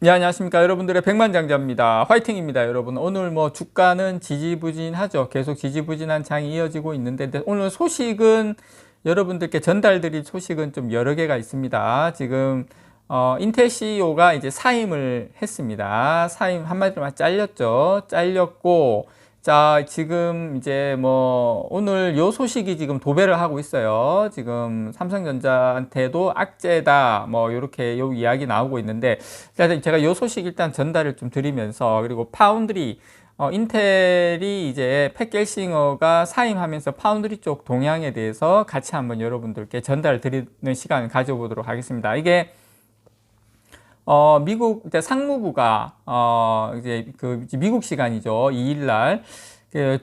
네, 안녕하십니까. 여러분들의 백만장자입니다. 화이팅입니다. 여러분, 오늘 뭐 주가는 지지부진하죠. 계속 지지부진한 장이 이어지고 있는데, 오늘 소식은 여러분들께 전달드릴 소식은 좀 여러 개가 있습니다. 지금 인텔 CEO가 이제 사임을 했습니다. 사임 한마디로 잘렸죠. 잘렸고, 자, 지금 이제 뭐 오늘 요 소식이 지금 도배를 하고 있어요. 지금 삼성전자한테도 악재다 뭐 요렇게 요 이야기 나오고 있는데, 제가 요 소식 일단 전달을 좀 드리면서, 그리고 파운드리 인텔이 이제 팻 겔싱어가 사임하면서 파운드리 쪽 동향에 대해서 같이 한번 여러분들께 전달 드리는 시간을 가져보도록 하겠습니다. 이게 미국 상무부가 이제 미국 시간이죠. 2일날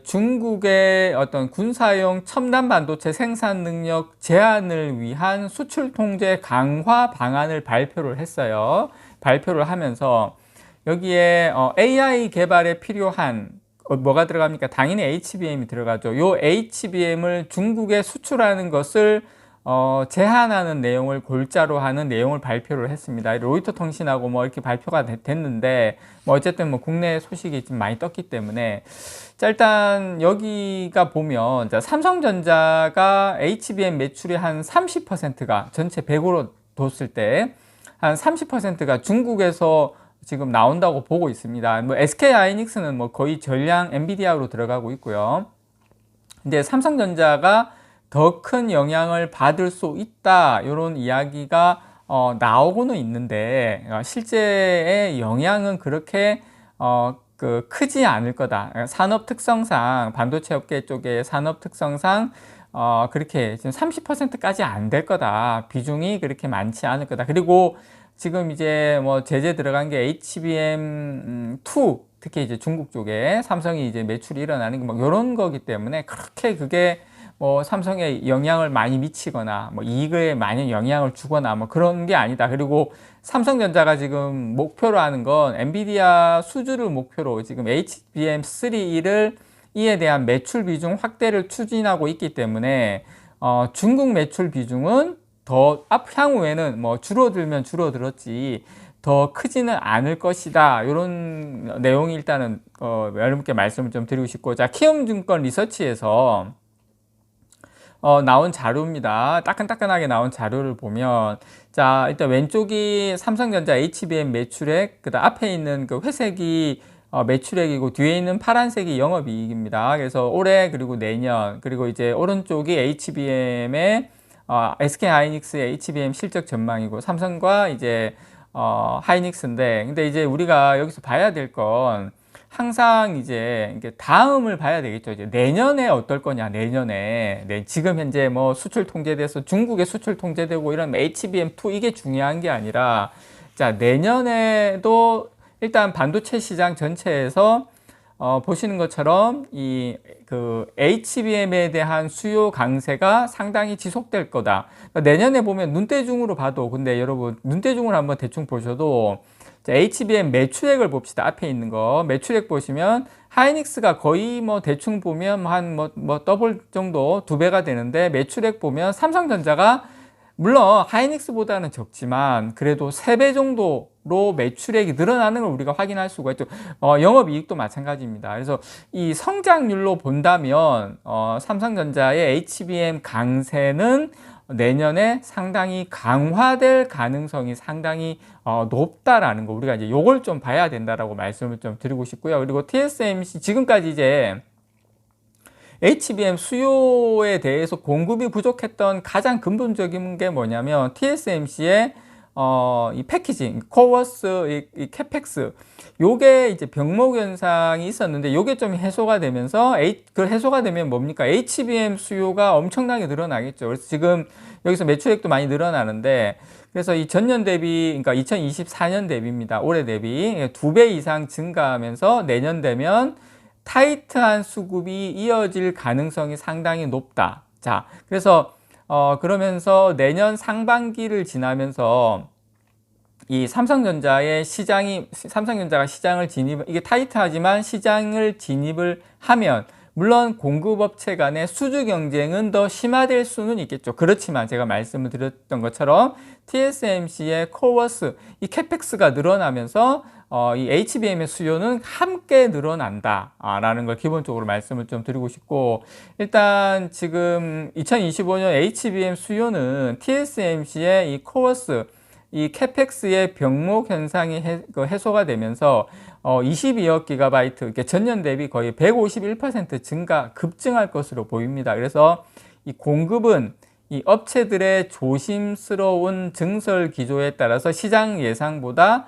중국의 어떤 군사용 첨단 반도체 생산 능력 제한을 위한 수출 통제 강화 방안을 발표를 했어요. 발표를 하면서 여기에 AI 개발에 필요한 뭐가 들어갑니까? 당연히 HBM이 들어가죠. 요 HBM을 중국에 수출하는 것을 제한하는 내용을 골자로 하는 내용을 발표를 했습니다. 로이터 통신하고 뭐 이렇게 발표가 됐는데, 뭐 어쨌든 뭐 국내 소식이 좀 많이 떴기 때문에, 자, 일단 여기가 보면, 자, 삼성전자가 HBM 매출의 한 30%가 전체 100으로 뒀을 때 한 30%가 중국에서 지금 나온다고 보고 있습니다. 뭐 SK 하이닉스는 뭐 거의 전량 엔비디아로 들어가고 있고요. 근데 삼성전자가 더 큰 영향을 받을 수 있다, 이런 이야기가 나오고는 있는데, 실제의 영향은 그렇게 크지 않을 거다. 산업 특성상, 반도체 업계 쪽의 산업 특성상 그렇게 지금 30%까지 안 될 거다. 비중이 그렇게 많지 않을 거다. 그리고 지금 이제 뭐 제재 들어간 게 HBM2, 특히 이제 중국 쪽에 삼성이 이제 매출이 일어나는 게 뭐 이런 거기 때문에, 그렇게 그게 뭐 삼성에 영향을 많이 미치거나 뭐 이익에 많이 영향을 주거나 뭐 그런 게 아니다. 그리고 삼성전자가 지금 목표로 하는 건 엔비디아 수주를 목표로 지금 HBM3를 이에 대한 매출 비중 확대를 추진하고 있기 때문에 중국 매출 비중은 더 향후에는 뭐 줄어들면 줄어들었지 더 크지는 않을 것이다, 이런 내용이 일단은 여러분께 말씀을 좀 드리고 싶고, 자, 키움증권 리서치에서 나온 자료입니다. 따끈따끈하게 나온 자료를 보면, 자, 일단 왼쪽이 삼성전자 HBM 매출액, 그 다음 앞에 있는 그 회색이 매출액이고, 뒤에 있는 파란색이 영업이익입니다. 그래서 올해, 그리고 내년, 그리고 이제 오른쪽이 HBM의 SK 하이닉스의 HBM 실적 전망이고, 삼성과 이제 하이닉스인데, 근데 이제 우리가 여기서 봐야 될 건, 항상 이제 다음을 봐야 되겠죠. 이제 내년에 어떨 거냐, 내년에. 네, 지금 현재 뭐 수출 통제돼서 중국에 수출 통제되고 이런 HBM2 이게 중요한 게 아니라, 자, 내년에도 일단 반도체 시장 전체에서 보시는 것처럼 HBM에 대한 수요 강세가 상당히 지속될 거다. 그러니까 내년에 보면 눈대중으로 봐도, 근데 여러분 눈대중으로 한번 대충 보셔도, 자, HBM 매출액을 봅시다. 앞에 있는 거 매출액 보시면 하이닉스가 거의 뭐 대충 보면 한 뭐 더블 정도, 2배가 되는데, 매출액 보면 삼성전자가 물론 하이닉스보다는 적지만 그래도 3배 정도로 매출액이 늘어나는 걸 우리가 확인할 수가 있죠. 영업이익도 마찬가지입니다. 그래서 이 성장률로 본다면 삼성전자의 HBM 강세는 내년에 상당히 강화될 가능성이 상당히 높다라는 거, 우리가 이제 요걸 좀 봐야 된다라고 말씀을 좀 드리고 싶고요. 그리고 TSMC 지금까지 이제 HBM 수요에 대해서 공급이 부족했던 가장 근본적인 게 뭐냐면, TSMC의 이 패키징, 코어스, 이 캐펙스, 요게 이제 병목 현상이 있었는데, 요게 좀 해소가 되면서, 그 해소가 되면 뭡니까? HBM 수요가 엄청나게 늘어나겠죠. 그래서 지금 여기서 매출액도 많이 늘어나는데, 그래서 이 전년 대비, 그러니까 2024년 대비입니다. 올해 대비 2배 이상 증가하면서 내년 되면 타이트한 수급이 이어질 가능성이 상당히 높다. 자, 그래서 그러면서 내년 상반기를 지나면서 이 삼성전자가 시장을 진입, 이게 타이트하지만 시장을 진입을 하면 물론 공급업체 간의 수주 경쟁은 더 심화될 수는 있겠죠. 그렇지만 제가 말씀을 드렸던 것처럼 TSMC의 코어스, 이 캐펙스가 늘어나면서 이 HBM의 수요는 함께 늘어난다라는 걸 기본적으로 말씀을 좀 드리고 싶고, 일단 지금 2025년 HBM 수요는 TSMC의 이 코어스, 이 캐펙스의 병목 현상이 해소가 되면서 22억 기가바이트, 그러니까 전년 대비 거의 151% 급증할 것으로 보입니다. 그래서 이 공급은 이 업체들의 조심스러운 증설 기조에 따라서 시장 예상보다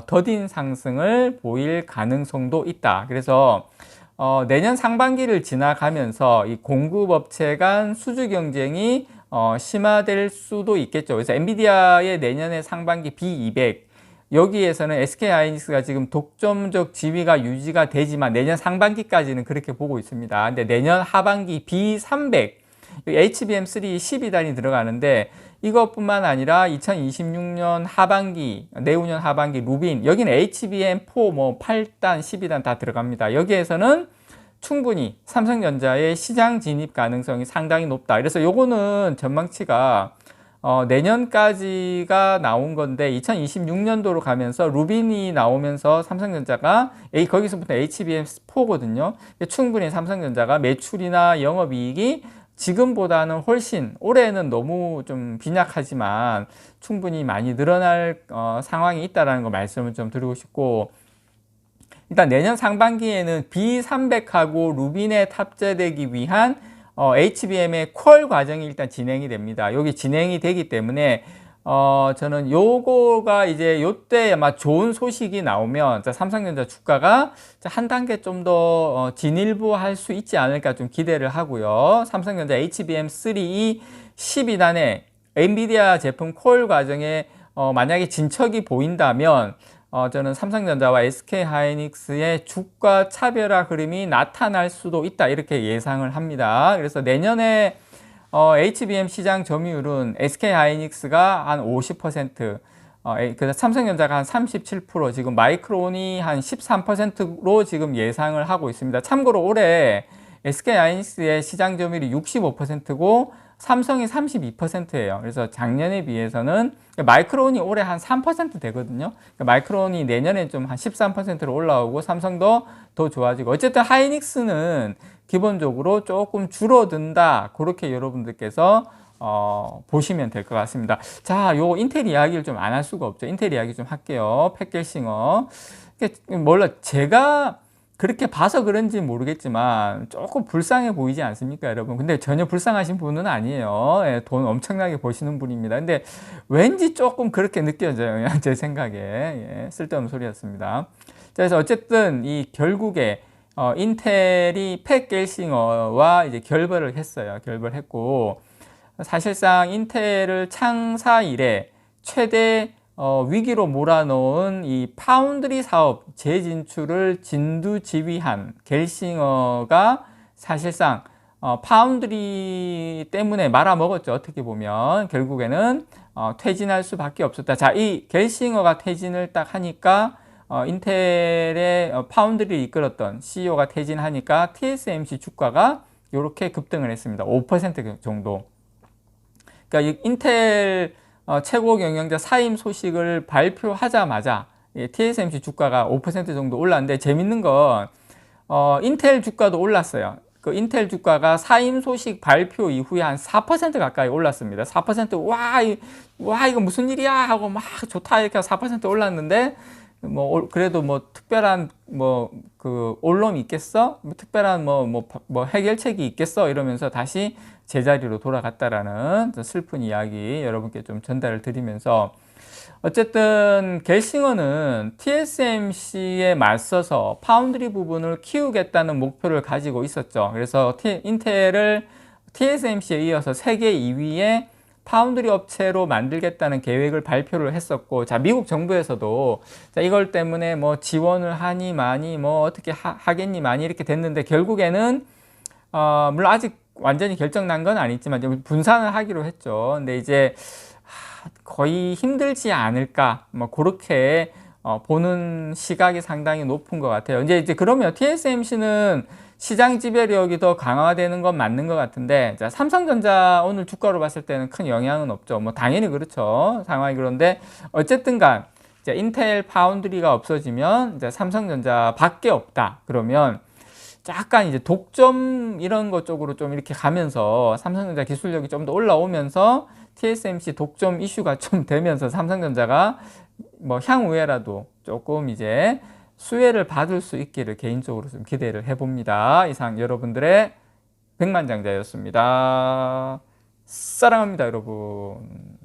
더딘 상승을 보일 가능성도 있다. 그래서 내년 상반기를 지나가면서 이 공급업체 간 수주 경쟁이 심화될 수도 있겠죠. 그래서 엔비디아의 내년의 상반기 B200, 여기에서는 SK하이닉스가 지금 독점적 지위가 유지가 되지만 내년 상반기까지는 그렇게 보고 있습니다. 근데 내년 하반기 B300, HBM3 12단이 들어가는데 이것뿐만 아니라 2026년 하반기, 내후년 하반기 루빈, 여기는 HBM4 뭐 8단, 12단 다 들어갑니다. 여기에서는 충분히 삼성전자의 시장 진입 가능성이 상당히 높다. 그래서 요거는 전망치가 내년까지가 나온 건데 2026년도로 가면서 루빈이 나오면서 삼성전자가 거기서부터 HBM4거든요. 충분히 삼성전자가 매출이나 영업이익이 지금보다는 훨씬, 올해는 너무 좀 빈약하지만 충분히 많이 늘어날 상황이 있다는 거 말씀을 좀 드리고 싶고, 일단 내년 상반기에는 B300하고 루빈에 탑재되기 위한 HBM의 퀄 과정이 일단 진행이 됩니다. 여기 진행이 되기 때문에 저는 요거가 이제 요때 아마 좋은 소식이 나오면 삼성전자 주가가 한 단계 좀 더 진일보할 수 있지 않을까 좀 기대를 하고요. 삼성전자 HBM3 12단에 엔비디아 제품 콜 과정에 만약에 진척이 보인다면 저는 삼성전자와 SK하이닉스의 주가 차별화 흐름이 나타날 수도 있다, 이렇게 예상을 합니다. 그래서 내년에 HBM 시장 점유율은 SK하이닉스가 한 50%, 그래서 삼성전자가 한 37%, 지금 마이크론이 한 13%로 지금 예상을 하고 있습니다. 참고로 올해 SK하이닉스의 시장 점유율이 65%고 삼성이 32%예요. 그래서 작년에 비해서는 마이크론이 올해 한 3% 되거든요. 마이크론이 내년에 좀 한 13%로 올라오고 삼성도 더 좋아지고, 어쨌든 하이닉스는 기본적으로 조금 줄어든다, 그렇게 여러분들께서 보시면 될 것 같습니다. 자, 요 인텔 이야기를 좀 안 할 수가 없죠. 인텔 이야기 좀 할게요. 팻겔싱어. 몰라, 제가 그렇게 봐서 그런지 모르겠지만 조금 불쌍해 보이지 않습니까, 여러분? 근데 전혀 불쌍하신 분은 아니에요. 예, 돈 엄청나게 버시는 분입니다. 근데 왠지 조금 그렇게 느껴져요, 제 생각에. 예, 쓸데없는 소리였습니다. 자, 그래서 어쨌든 이 결국에 인텔이 팻겔싱어와 이제 결별을 했어요. 결별했고, 사실상 인텔을 창사 이래 최대 위기로 몰아넣은 이 파운드리 사업 재진출을 진두지휘한 겔싱어가 사실상 파운드리 때문에 말아먹었죠. 어떻게 보면 결국에는 퇴진할 수밖에 없었다. 자, 이 겔싱어가 퇴진을 딱 하니까 인텔의 파운드리를 이끌었던 CEO가 퇴진하니까 TSMC 주가가 이렇게 급등을 했습니다. 5% 정도. 그러니까 이 인텔 최고 경영자 사임 소식을 발표하자마자 TSMC 주가가 5% 정도 올랐는데, 재밌는 건 인텔 주가도 올랐어요. 그 인텔 주가가 사임 소식 발표 이후에 한 4% 가까이 올랐습니다. 4% 와 이거 무슨 일이야 하고 막 좋다 이렇게 4% 올랐는데, 뭐 그래도 뭐 특별한 뭐 그 올롬이 있겠어? 뭐 특별한 뭐 해결책이 있겠어? 이러면서 다시 제자리로 돌아갔다라는 슬픈 이야기 여러분께 좀 전달을 드리면서, 어쨌든 겔싱어는 TSMC에 맞서서 파운드리 부분을 키우겠다는 목표를 가지고 있었죠. 그래서 인텔을 TSMC에 이어서 세계 2위의 파운드리 업체로 만들겠다는 계획을 발표를 했었고, 자, 미국 정부에서도 자, 이걸 때문에 뭐 지원을 하니 많이 뭐 어떻게 하겠니 많이 이렇게 됐는데, 결국에는 물론 아직 완전히 결정난 건 아니지만 분산을 하기로 했죠. 근데 이제 거의 힘들지 않을까, 뭐 그렇게 보는 시각이 상당히 높은 것 같아요. 이제 그러면 TSMC는 시장 지배력이 더 강화되는 건 맞는 것 같은데, 자, 삼성전자 오늘 주가로 봤을 때는 큰 영향은 없죠. 뭐 당연히 그렇죠. 상황이 그런데 어쨌든 간 이제 인텔 파운드리가 없어지면 이제 삼성전자 밖에 없다. 그러면 약간 이제 독점 이런 것 쪽으로 좀 이렇게 가면서 삼성전자 기술력이 좀 더 올라오면서 TSMC 독점 이슈가 좀 되면서 삼성전자가 뭐 향후에라도 조금 이제 수혜를 받을 수 있기를 개인적으로 좀 기대를 해봅니다. 이상 여러분들의 백만장자였습니다. 사랑합니다, 여러분.